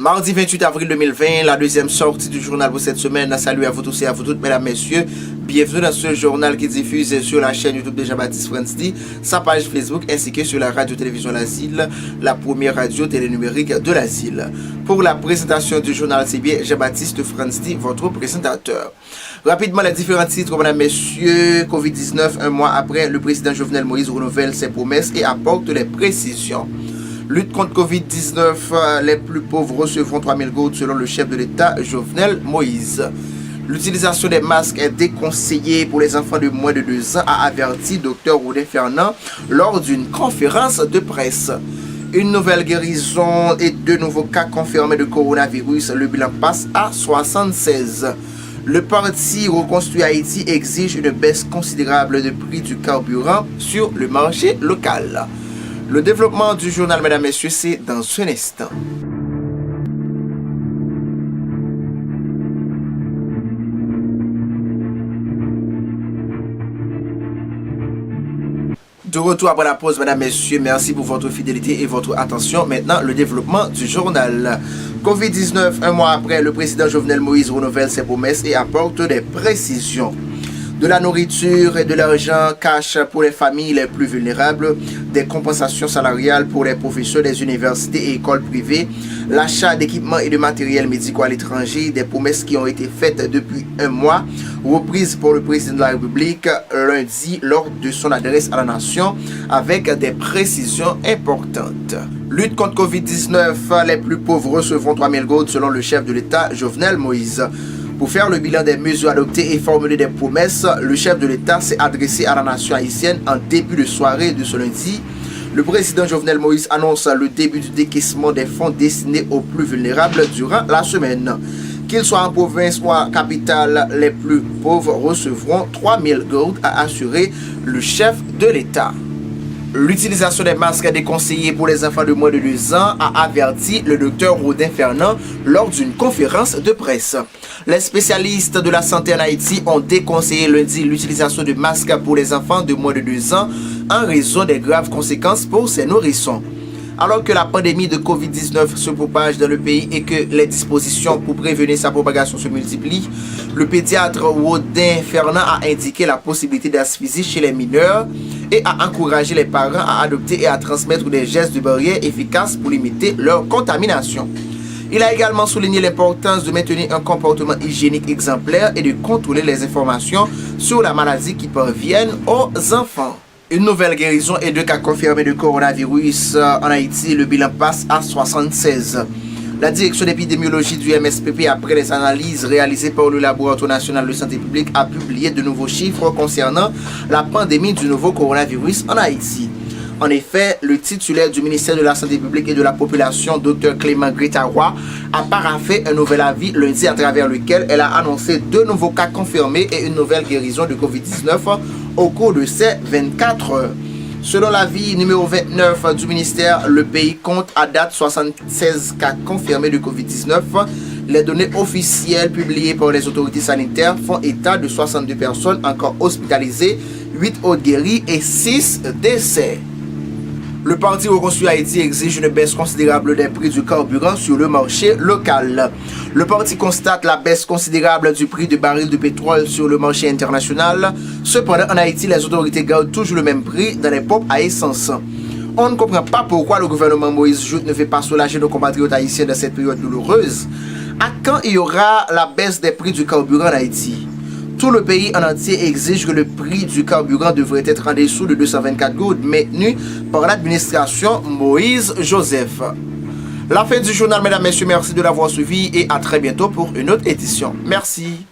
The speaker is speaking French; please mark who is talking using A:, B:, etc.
A: Mardi 28 avril 2020, la deuxième sortie du journal pour cette semaine. Salut à vous tous et à vous toutes, mesdames, messieurs. Bienvenue dans ce journal qui diffuse sur la chaîne YouTube de Jean-Baptiste Franti, sa page Facebook ainsi que sur la radio-télévision L'Asile, la première radio télénumérique de l'Asile. Pour la présentation du journal, c'est bien Jean-Baptiste Franti, votre présentateur. Rapidement, les différents titres, mesdames, messieurs. Covid-19, un mois après, le président Jovenel Moïse renouvelle ses promesses et apporte les précisions. Lutte contre Covid-19, les plus pauvres recevront 3000 gouttes selon le chef de l'État, Jovenel Moïse. L'utilisation des masques est déconseillée pour les enfants de moins de 2 ans, a averti Dr Rodin Fernand lors d'une conférence de presse. Une nouvelle guérison et 2 nouveaux cas confirmés de coronavirus, le bilan passe à 76. Le parti Reconstruit Haïti exige une baisse considérable du prix du carburant sur le marché local. Le développement du journal, mesdames, messieurs, c'est dans un instant. De retour après la pause, mesdames, messieurs, merci pour votre fidélité et votre attention. Maintenant, le développement du journal. Covid-19, un mois après, le président Jovenel Moïse renouvelle ses promesses et apporte des précisions. De la nourriture et de l'argent cash pour les familles les plus vulnérables, des compensations salariales pour les professeurs des universités et écoles privées, l'achat d'équipements et de matériel médicaux à l'étranger, des promesses qui ont été faites depuis un mois, reprises pour le président de la République lundi lors de son adresse à la nation avec des précisions importantes. Lutte contre Covid-19, les plus pauvres recevront 3000 gouttes selon le chef de l'État, Jovenel Moïse. Pour faire le bilan des mesures adoptées et formuler des promesses, le chef de l'État s'est adressé à la nation haïtienne en début de soirée de ce lundi. Le président Jovenel Moïse annonce le début du décaissement des fonds destinés aux plus vulnérables durant la semaine. Qu'ils soient en province ou en capitale, les plus pauvres recevront 3000 gouttes, a assuré le chef de l'État. L'utilisation des masques est déconseillée pour les enfants de moins de 2 ans, a averti le docteur Rodin Fernand lors d'une conférence de presse. Les spécialistes de la santé en Haïti ont déconseillé lundi l'utilisation de masques pour les enfants de moins de 2 ans en raison des graves conséquences pour ces nourrissons. Alors que la pandémie de Covid-19 se propage dans le pays et que les dispositions pour prévenir sa propagation se multiplient, le pédiatre Rodin Fernand a indiqué la possibilité d'asphyxie chez les mineurs et a encouragé les parents à adopter et à transmettre des gestes de barrière efficaces pour limiter leur contamination. Il a également souligné l'importance de maintenir un comportement hygiénique exemplaire et de contrôler les informations sur la maladie qui parviennent aux enfants. Une nouvelle guérison et 2 cas confirmés de coronavirus en Haïti, le bilan passe à 76. La direction d'épidémiologie du MSPP, après les analyses réalisées par le Laboratoire national de santé publique, a publié de nouveaux chiffres concernant la pandémie du nouveau coronavirus en Haïti. En effet, le titulaire du ministère de la Santé publique et de la Population, Dr Clément Gretaroy, a paraphé un nouvel avis lundi à travers lequel elle a annoncé 2 nouveaux cas confirmés et une nouvelle guérison de Covid-19 au cours de ces 24 heures. Selon l'avis numéro 29 du ministère, le pays compte à date 76 cas confirmés de Covid-19. Les données officielles publiées par les autorités sanitaires font état de 62 personnes encore hospitalisées, 8 autres guéries et 6 décès. Le parti Reconstruit Haïti exige une baisse considérable des prix du carburant sur le marché local. Le parti constate la baisse considérable du prix du baril de pétrole sur le marché international. Cependant, en Haïti, les autorités gardent toujours le même prix dans les pompes à essence. On ne comprend pas pourquoi le gouvernement Moïse Jout ne fait pas soulager nos compatriotes haïtiens dans cette période douloureuse. À quand il y aura la baisse des prix du carburant en Haïti? Tout le pays en entier exige que le prix du carburant devrait être en dessous de 224 gouttes maintenu par l'administration Moïse Joseph. La fin du journal, mesdames, messieurs, merci de l'avoir suivi et à très bientôt pour une autre édition. Merci.